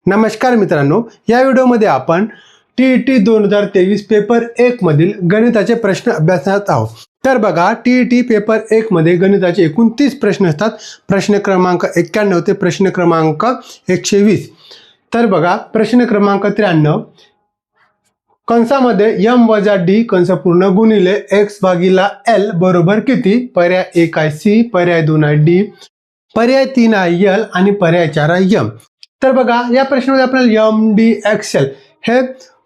नमस्कार मित्रांनो, या व्हिडिओमध्ये आपण टीईटी 2023 पेपर 1 मधील गणिताचे प्रश्न अभ्यासणार आहोत। तर बघा, टीईटी पेपर 1 मध्ये गणिताचे एकूण 30 प्रश्न असतात। प्रश्न क्रमांक 91 ते प्रश्न क्रमांक 120। तर बघा, प्रश्न क्रमांक 93 कंसामध्ये m वजा d कंस पूर्ण गुणिले x भागिला l बरोबर किती? पर्याय 1 आहे c, पर्याय 2 आहे d, पर्याय 3 आहे l आणि पर्याय 4 आहे m। तर बघा, या प्रश्नामध्ये आपल्याला m d x l हे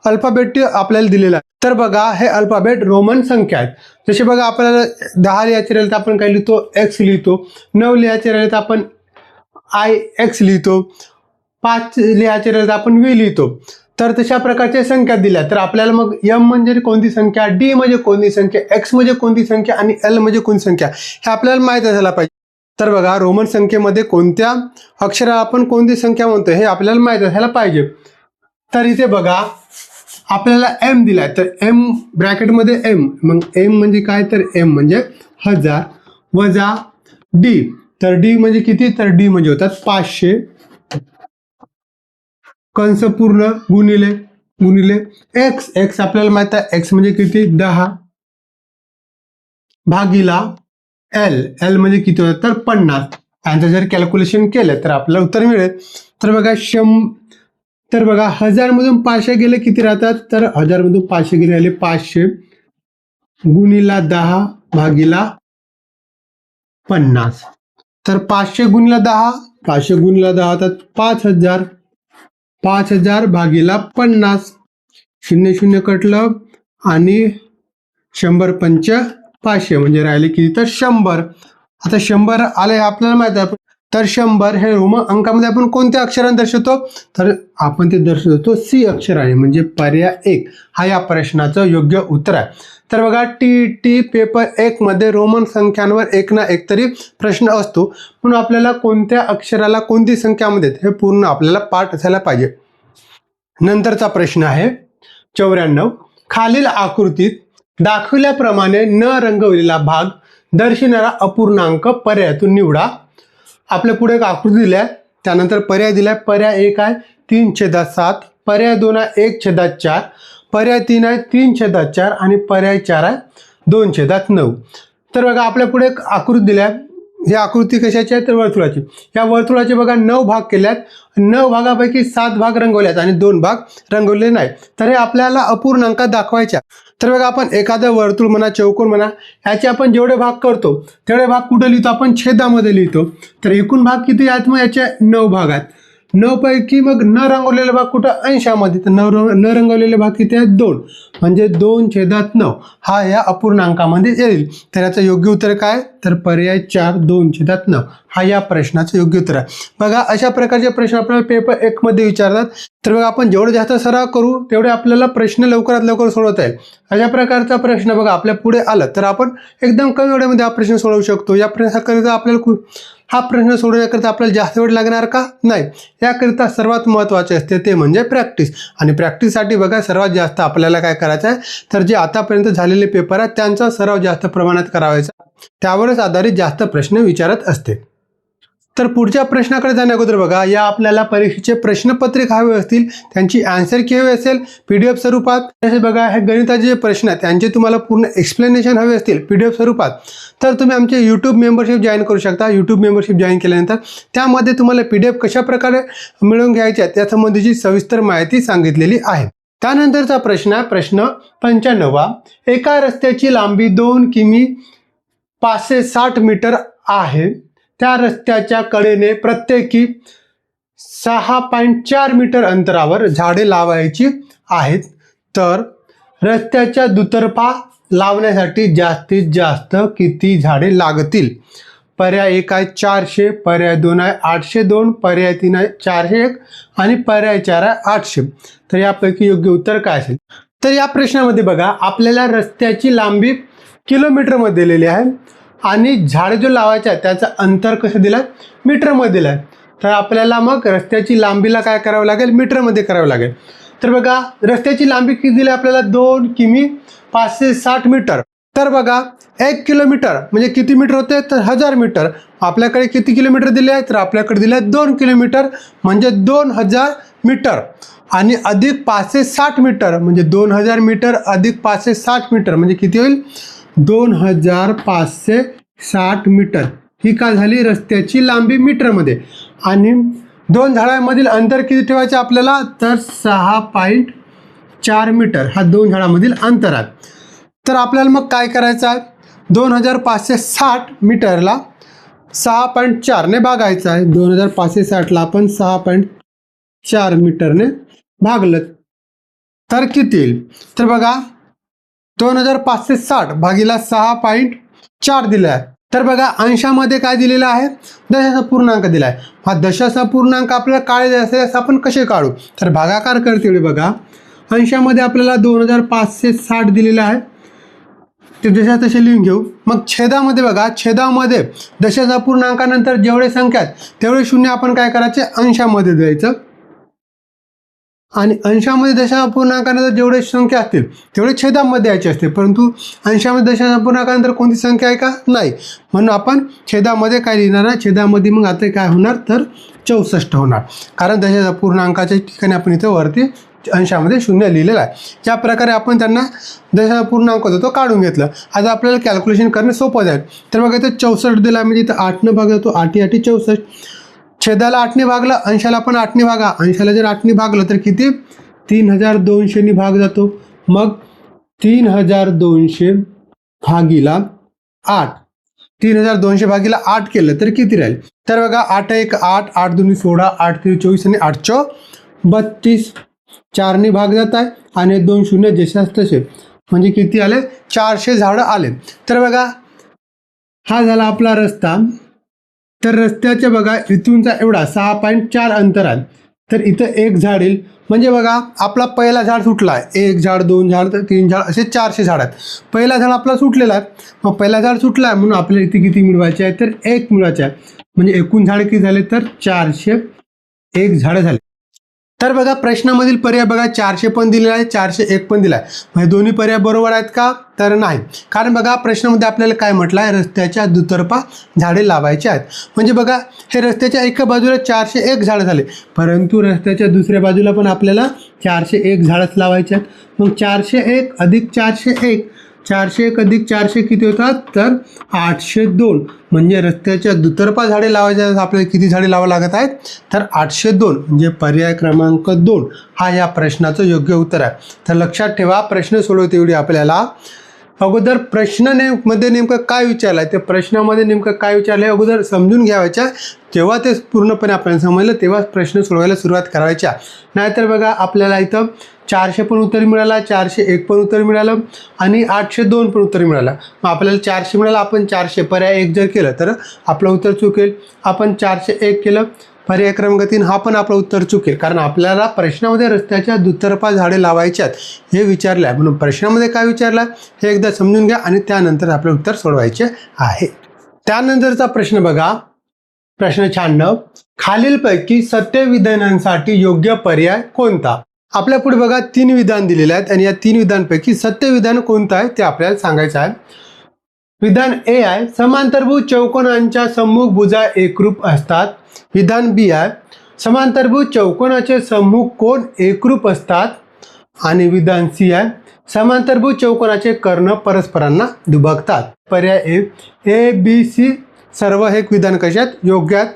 अल्फाबेट आपल्याला दिलेला आहे। तर बघा, हे अल्फाबेट रोमन संख्या आहेत। जसे बघा, आपल्याला 10 लिहायचे राहिले तर आपण काय लिहितो? x लिहितो। 9 लिहायचे राहिले तर आपण ix लिहितो। 5 लिहायचे राहिले तर आपण v लिहितो। तर तशा प्रकारच्या संख्या दिल्या तर आपल्याला मग m म्हणजे कोणती संख्या, d म्हणजे कोणती संख्या, x म्हणजे कोणती संख्या आणि l म्हणजे कोणती संख्या हे आपल्याला माहित असायला पाहिजे। तर बघा, रोमन संख्येमध्ये कोणत्या अक्षराला आपण कोणती संख्या म्हणतो हे आपल्याला माहित असायला पाहिजे। तर इथे बघा, आपल्याला m दिलाय तर m ब्रॅकेटमध्ये m, मग m म्हणजे काय? तर m म्हणजे 1000 वजा d, तर d म्हणजे किती? तर d म्हणजे होतात 500 कंस पूर्ण गुणिले x आपल्याला माहित आहे x म्हणजे किती? 10 भागिला l म्हणजे किती होतं? तर 50। यांचं जर कॅल्क्युलेशन केलं तर आपल्याला उत्तर मिळेल। तर बघा, 1000 मधून 500 गेले किती राहतात? तर 1000 मधून 500 गेले आले 500 गुणिला 10 भागिला 50। तर 500 गुणिला 10 होतात 5000, 5000 भागिला 50, 0 0 कटलं आणि 100 पंच 500 म्हणजे राहिले किती? तर 100। आता 100 आले आपल्याला माहित आहे। तर 100 हे रोमन अंकामध्ये आपण कोणत्या अक्षराने दर्शवतो? तर आपण ते दर्शवतो सी अक्षराने, म्हणजे पर्याय 1 हा या प्रश्नाचं योग्य उत्तर आहे। तर बघा, टीईटी पेपर 1 मध्ये रोमन संख्यांवर एक ना एक तरी प्रश्न असतो, म्हणून आपल्याला कोणत्या अक्षराला कोणती संख्या मध्ये हे पूर्ण आपल्याला पाठ असायला पाहिजे। नंतरचा प्रश्न आहे 94, खालील आकृतीत दाखवल्याप्रमाणे न रंगवलेला भाग दर्शवणारा अपूर्णांक पर्यायातून निवडा। आपल्या पुढे एक आकृती दिल्या, त्यानंतर पर्याय दिलाय। पर्याय 1 आहे 3/7, पर्याय 2 आहे 1/4, पर्याय 3 आहे 3/4 आणि पर्याय 4 आहे 2/9। तर बघा, आपल्या पुढे एक आकृती दिल्या। ही आकृती कशाची आहे? तर वर्तुळाची। या वर्तुळाचे बघा 9 भाग केल्यात, 9 भागापैकी 7 भाग रंगवल्यात आणि 2 भाग रंगवले नाही। तर हे आपल्याला अपूर्णांकात दाखवायच्या। तर बघा, आपण एखादं वर्तुळ म्हणा, चौकोन म्हणा, याचे आपण जेवढे भाग करतो तेवढे भाग कुठे लिहितो? आपण छेदामध्ये लिहितो। तर एकूण भाग किती आहेत? मग याचे 9 भाग आहेत। 9 पैकी मग न रंगवलेले भाग कुठं? अंशामध्ये। तर न रंगवलेले भाग किती आहेत? 2, म्हणजे 2/9 हा या अपूर्णांकामध्ये येईल। तर याचं योग्य उत्तर काय? तर पर्याय 4 2/9 हा या प्रश्नाचं योग्य उत्तर आहे। बघा, अशा प्रकारचे प्रश्न आपल्याला पेपर 1 मध्ये विचारतात। तर बघा, आपण जेवढे जास्त सराव करू तेवढे आपल्याला प्रश्न लवकरात लवकर सोडवता येईल। अशा प्रकारचा प्रश्न बघा आपल्या पुढे आला तर आपण एकदम कमी वेळेमध्ये हा प्रश्न सोडवू शकतो। या प्रश्नाकरिता आपल्याला हा प्रश्न सोडवण्याकरिता आपल्याला जास्त वेळ लागणार का? नाही। याकरिता सर्वात महत्त्वाचे असते ते म्हणजे प्रॅक्टिस, आणि प्रॅक्टिससाठी बघा सर्वात जास्त आपल्याला काय करायचं आहे? तर जे आतापर्यंत झालेले पेपर आहेत त्यांचा सराव जास्त प्रमाणात करावायचा, त्यावरच आधारित जास्त प्रश्न विचारत असते। तर पुढच्या प्रश्नाकडे जाण्या अगोदर बघा, या आपल्याला परीक्षेचे प्रश्नपत्रिका हवे असतील, त्यांची आन्सर की हवी असेल PDF स्वरूपात, तसे बघा हे गणिताचे जे प्रश्न आहेत त्यांचे तुम्हाला पूर्ण एक्सप्लेनेशन हवे असतील PDF स्वरूपात, तर तुम्ही आमचे YouTube मेंबरशिप जॉईन करू शकता। YouTube मेंबरशिप जॉईन केल्यानंतर त्यामध्ये तुम्हाला PDF कशा प्रकारे मिळवून घ्यायच्या त्या संबंधीची सविस्तर माहिती सांगितलेली आहे। त्यानंतरचा प्रश्न आहे प्रश्न 95, एका रस्त्याची लांबी 2 किमी 560 मीटर आहे। त्या रस्त्याच्या कडेने प्रत्येकी 6.4 मीटर अंतरावर झाडे लावायची आहेत। तर रस्त्याच्या दुतर्फा लावण्यासाठी जास्तीत जास्त किती झाडे लागतील? पर्याय 1 आहे 400, पर्याय 2 आहे 802, पर्याय 3 आहे 401 आणि पर्याय 4 आहे 800। तर यापैकी योग्य उत्तर काय असेल? तर या प्रश्नामध्ये बघा, आपल्याला रस्त्याची लांबी किलोमीटरमध्ये दिलेली आहे आणि झाडे जो लावायचे आहे त्याचं अंतर कसं दिलं? मीटरमध्ये दिलं आहे। तर आपल्याला मग रस्त्याची लांबीला काय करावं लागेल? मीटरमध्ये करावं लागेल। तर बघा, रस्त्याची लांबी किती दिली आपल्याला? 2 किमी 560 मीटर। तर बघा, 1 किलोमीटर म्हणजे किती मीटर होते? तर 1000 मीटर। आपल्याकडे किती किलोमीटर दिले आहे? तर आपल्याकडे दिले आहे 2 किलोमीटर, म्हणजे 2000 मीटर आणि अधिक 560 मीटर म्हणजे 2000 मीटर अधिक 560 मीटर म्हणजे किती होईल 2560 मीटर ही काय झाली रस्त्याची लांबी मीटरमध्ये. आणि दोन झाडांमधील अंतर किती ठेवायचे आपल्याला तर 6.4 मीटर हा दोन झाडांमधील अंतर आहे. तर आपल्याला मग काय करायचं आहे 2560 मीटरला 6.4 ने भागायचं आहे. 2560ला आपण 6.4 मीटरने भागलं तर किती येईल तर बघा 2560 भागीला 6.4 दिला आहे. तर बघा अंशामध्ये काय दिलेलं आहे दशाचा पूर्णांक दिला आहे. हा दशाचा पूर्णांक आपल्याला काढायचा असेल आपण कसे काढू तर भागाकार करते वेळी बघा अंशामध्ये आपल्याला 2560 दिलेलं आहे ते दशा तसे लिहून घेऊ. मग छेदामध्ये बघा छेदामध्ये दशाचा पूर्णांकानंतर जेवढे संख्या आहेत तेवढे शून्य आपण काय करायचे अंशामध्ये द्यायचं आणि अंशामध्ये दशाचा पूर्णांकानंतर जेवढे संख्या असतील तेवढे छेदामध्ये द्यायचे असते. परंतु अंशामध्ये दशाचा पूर्णांकानंतर कोणती संख्या आहे का नाही म्हणून आपण छेदामध्ये काय लिहिणार आहे छेदामध्ये मग आता काय होणार तर 64 होणार कारण दशाचा पूर्णांकाच्या ठिकाणी आपण इथं वरती अंशामध्ये शून्य लिहिलेलं आहे. ज्या प्रकारे आपण त्यांना दशाचा पूर्णांक होता तो काढून घेतलं. आता आपल्याला कॅल्क्युलेशन करणे सोपं जाईल. तर बघा इथं 64 दिला म्हणजे इथं 8 भाग जातो 8 8 64 छेदाला 8 भागला अंशाला पण 8 भागा अंशाला जर 8 भागलं तर किती 3200 भाग जातो. मग 3200 भागीला 8 3200 भागीला 8 केलं तर किती राहील तर बघा 8 1 8 8 2 16 8 3 24 आणि 8 4 32 4 भाग जात आहे आणि 2 शून्य जशास तसे म्हणजे किती आले 400 झाडं आले. तर बघा हा झाला आपला रस्ता. तर रस्त्याच्या बघा इथूनचा एवढा 6.4 अंतर आहे तर इथं एक झाड येईल म्हणजे बघा आपला पहिला झाड सुटला आहे 1 झाड 2 झाड 3 झाड असे 400 झाड आहेत. पहिला झाड आपला सुटलेला आहे मग पहिला झाड सुटला आहे म्हणून आपल्याला इथे किती मिळवायचे आहे तर 1 मिळवायचे आहे म्हणजे एकूण झाड किती झाले तर 401 झाडं झाले. तर बघा प्रश्नामधील पर्याय बघा 400 पण दिलेला आहे 401 पण दिला आहे म्हणजे दोन्ही पर्याय बरोबर आहेत का तर नाही कारण बघा प्रश्नामध्ये आपल्याला काय म्हटलं आहे रस्त्याच्या दुतर्फा झाडे लावायची आहेत. म्हणजे बघा हे रस्त्याच्या एका बाजूला 401 झाडं झाले परंतु रस्त्याच्या दुसऱ्या बाजूला पण आपल्याला 401 झाडच लावायचे आहेत. मग 401 अधिक 401 401 अधिक 400 किती होतात तर 802 म्हणजे रस्त्याच्या दुतर्फा झाडे लावायचे आहेत आपल्याला किती झाडे लावावं लागत आहेत तर 802 म्हणजे पर्याय क्रमांक 2 हा या प्रश्नाचं योग्य उत्तर आहे. तर लक्षात ठेवा प्रश्न सोडवते वेळी आपल्याला अगोदर मध्ये नेमकं काय विचारलं आहे ते प्रश्नामध्ये नेमकं काय विचारलं आहे अगोदर समजून घ्यावायच्या तेव्हा ते पूर्णपणे आपल्याला समजलं तेव्हाच प्रश्न सोडवायला सुरुवात करायच्या. नाहीतर बघा आपल्याला इथं 400 पण उत्तर मिळाला 401 पण उत्तर मिळालं आणि 802 पण उत्तर मिळालं. मग आपल्याला 400 मिळालं आपण 400 पर्याय 1 जर केलं तर आपलं उत्तर चुकेल. आपण 401 केलं पर्याय क्रमांक 3 हा पण आपलं उत्तर चुकेल कारण आपल्याला प्रश्नामध्ये रस्त्याच्या दुतर्फा झाडे लावायची आहेत हे विचारलं आहे म्हणून प्रश्नामध्ये काय विचारलं हे एकदा समजून घ्या आणि त्यानंतर आपलं उत्तर सोडवायचे आहे. त्यानंतरचा प्रश्न बघा प्रश्न 96 खालीलपैकी सत्य विधानांसाठी योग्य पर्याय कोणता. आपल्या पुढे बघा 3 विधान दिलेले आहेत आणि या 3 विधानांपैकी सत्य विधान कोणतं आहे ते आपल्याला सांगायचं आहे. विधान ए आहे समांतरभुज चौकोनांच्या सम्मुख भुजा एकरूप असतात. विधान बी आहे समांतरभुज चौकोनाचे सम्मुख कोन एकरूप असतात. आणि विधान सी आहे समांतरभुज चौकोनाचे कर्ण परस्परांना दुभगतात. पर्याय ए बी सी सर्व हे विधान कसे आहेत योग्य आहेत.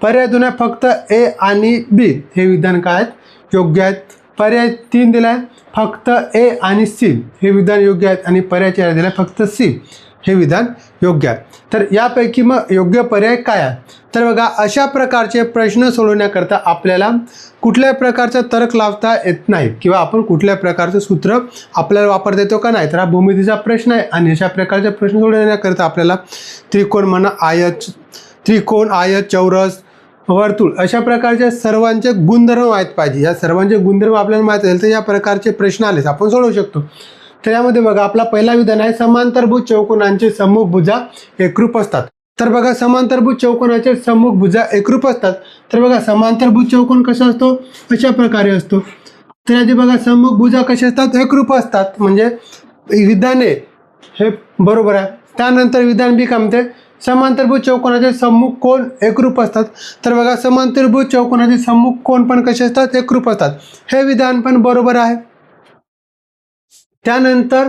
पर्याय 2 आहे फक्त ए आणि बी हे विधान काय आहेत योग्य आहेत. पर्याय 3 दिला आहे फक्त ए आणि सी हे विधान योग्य आहेत आणि पर्याय 4 दिला आहे फक्त सी हे विधान योग्य आहे. तर यापैकी मग योग्य पर्याय काय आहे तर बघा अशा प्रकारचे प्रश्न सोडवण्याकरता आपल्याला कुठल्याही प्रकारचा तर्क लावता येत नाही किंवा आपण कुठल्या प्रकारचं सूत्र आपल्याला वापरता येतो का नाही तर हा भूमितीचा प्रश्न आहे आणि अशा प्रकारचे प्रश्न सोडवण्याकरता आपल्याला त्रिकोण म्हणा त्रिकोण आयत चौरस वर्तुळ अशा प्रकारच्या सर्वांचे गुणधर्म माहीत पाहिजे. या सर्वांचे गुणधर्म आपल्याला माहीत असेल तर या प्रकारचे प्रश्न आलेच आपण सोडवू शकतो. तर यामध्ये बघा आपला पहिला विधान आहे समांतरभुज चौकोनांचे सम्मुख भुजा एकरूप असतात. तर बघा समांतरभुज चौकोनाचे सम्मुख भुजा एकरूप असतात. तर बघा समांतरभुज चौकोन कसा असतो अशा प्रकारे असतो. तर याचे बघा सम्मुख भुजा कसे असतात एकरूप असतात म्हणजे विधान ए हे बरोबर आहे. त्यानंतर विधान बी काय म्हणते समांतरभुज चौकोनाचे सम्मुख कोन एकरूप असतात. तर बघा समांतरभुज चौकोनाचे सम्मुख कोन पण कसे असतात, एकरूप असतात. हे विधान पण बरोबर आहे. त्यानंतर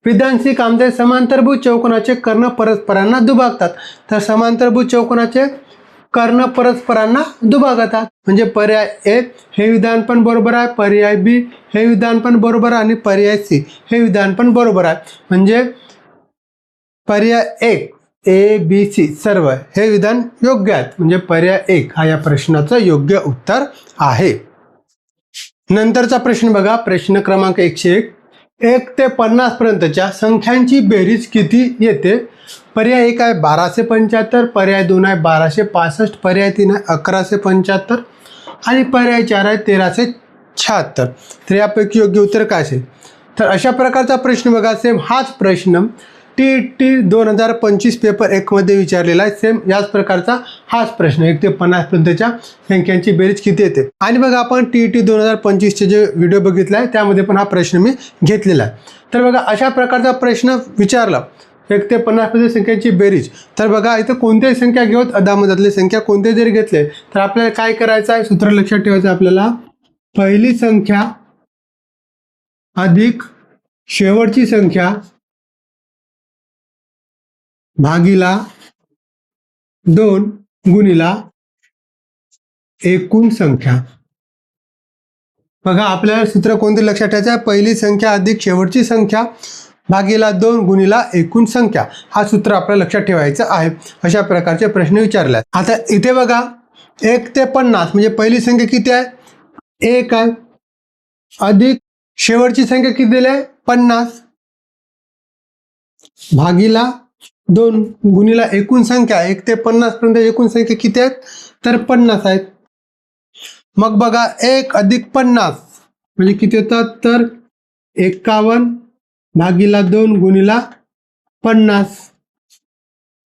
विधान सी कामते समांतरभुज चौकोनाचे कर्ण परस्परांना दुभागतात. तर समांतरभुज चौकोनाचे कर्ण परस्परांना दुभागतात. म्हणजे पर्याय ए हे विधान पण बरोबर आहे, पर्याय बी हे विधान पण बरोबर आहे आणि पर्याय सी हे विधान पण बरोबर आहे. म्हणजे पर्याय 1 ए बी सी सर्व हे विधान योग्य आहेत. म्हणजे पर्याय 1 हा या प्रश्नाचं योग्य उत्तर आहे. नंतरचा प्रश्न बघा, प्रश्न क्रमांक 101. 1 ते 50 पर्यंतच्या संख्यांची बेरीज किती येते? पर्याय 1 आहे 1275, पर्याय 2 आहे 1265, पर्याय 3 आहे 1175 आणि पर्याय 4 आहे 1376. तर यापैकी योग्य उत्तर काय असेल? तर अशा प्रकारचा प्रश्न बघा, सेम हाच प्रश्न TET 2025 पेपर 1 मध्ये विचारलेला आहे. सेम याच प्रकारचा हाच प्रश्न 1 ते 50 पर्यंतच्या संख्यांची बेरीज किती येते. आणि बघा आपण TET 2025 चे जे व्हिडिओ बघितला आहे त्यामध्ये पण हा प्रश्न मी घेतलेला आहे. तर बघा अशा प्रकारचा प्रश्न विचारला 1 ते 50 पर्यंत संख्यांची बेरीज. तर बघा इथं कोणत्याही संख्या घेऊत, अदामधातली संख्या कोणते जरी घेतले तर आपल्याला काय करायचं आहे, सूत्र लक्षात ठेवायचं आपल्याला. पहिली संख्या अधिक शेवटची संख्या भागीला 2 गुणिला एकूण संख्या. बघा आपल्याला सूत्र कोणते लक्षात ठेवायचं आहे, पहिली संख्या अधिक शेवटची संख्या भागीला 2 गुणिला एकूण संख्या. हा सूत्र आपल्याला लक्षात ठेवायचं आहे. अशा प्रकारचे प्रश्न विचारले. आता इथे बघा 1 ते 50 म्हणजे पहिली संख्या किती आहे, 1 आहे, अधिक शेवटची संख्या किती दिली आहे 50, भागीला 2 गुणिला एकूण संख्या 1 ते 50 पर्यंत एकूण संख्या किती आहेत, तर 50 आहेत. मग बघा 1 अधिक 50 म्हणजे किती होतात, तर 51 भागीला 2 गुणिला 50.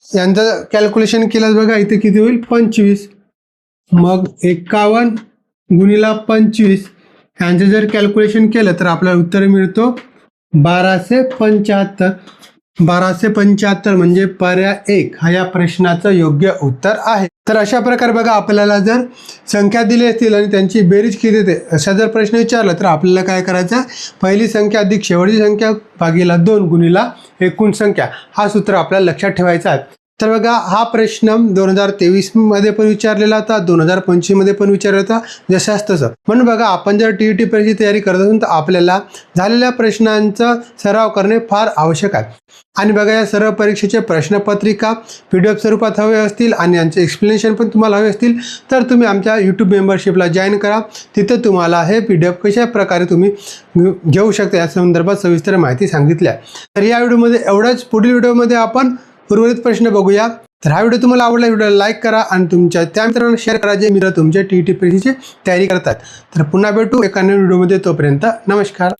यांचं कॅल्क्युलेशन केलं बघा इथे किती होईल 25. मग 51 गुणिला 25 यांचं जर कॅल्क्युलेशन केलं तर आपल्याला उत्तर मिळतो 1275. 1275 म्हणजे पर्याय 1 हा या प्रश्नाचं योग्य उत्तर आहे. तर अशा प्रकारे बघा आपल्याला जर संख्या दिली असतील आणि त्यांची बेरीज किती येते असा जर प्रश्न विचारला तर आपल्याला काय करायचं, पहिली संख्या अधिक शेवटची संख्या भागीला 2 गुणिला एकूण संख्या हा सूत्र आपल्याला लक्षात ठेवायचा आहे. तर बघा हा प्रश्न 2023 मध्ये पण विचारलेला होता, 2025 मध्ये पण विचारला होता, जशाच तसं. म्हणून बघा आपण जर TET परीक्षेची तयारी करत असून तर आपल्याला झालेल्या प्रश्नांचा सराव करणे फार आवश्यक आहे. आणि बघा या सर्व परीक्षेचे प्रश्नपत्रिका PDF स्वरूपात हवे असतील आणि यांचे एक्सप्लेनेशन पण तुम्हाला हवे असतील तर तुम्ही आमच्या YouTube मेंबरशिपला जॉईन करा. तिथे तुम्हाला हे PDF कशा प्रकारे तुम्ही घेऊ शकता या संदर्भात सविस्तर माहिती सांगितली आहे. तर या व्हिडिओमध्ये एवढंच. पुढील व्हिडिओमध्ये आपण उर्वरित प्रश्न बघूया. तर हा व्हिडिओ तुम्हाला आवडला, व्हिडिओला लाईक करा आणि तुमच्या त्या मित्रांना शेअर करा जे मित्र तुमच्या TET परीक्षेची तयारी करतात. तर पुन्हा भेटू एका नवीन व्हिडिओमध्ये. तोपर्यंत नमस्कार.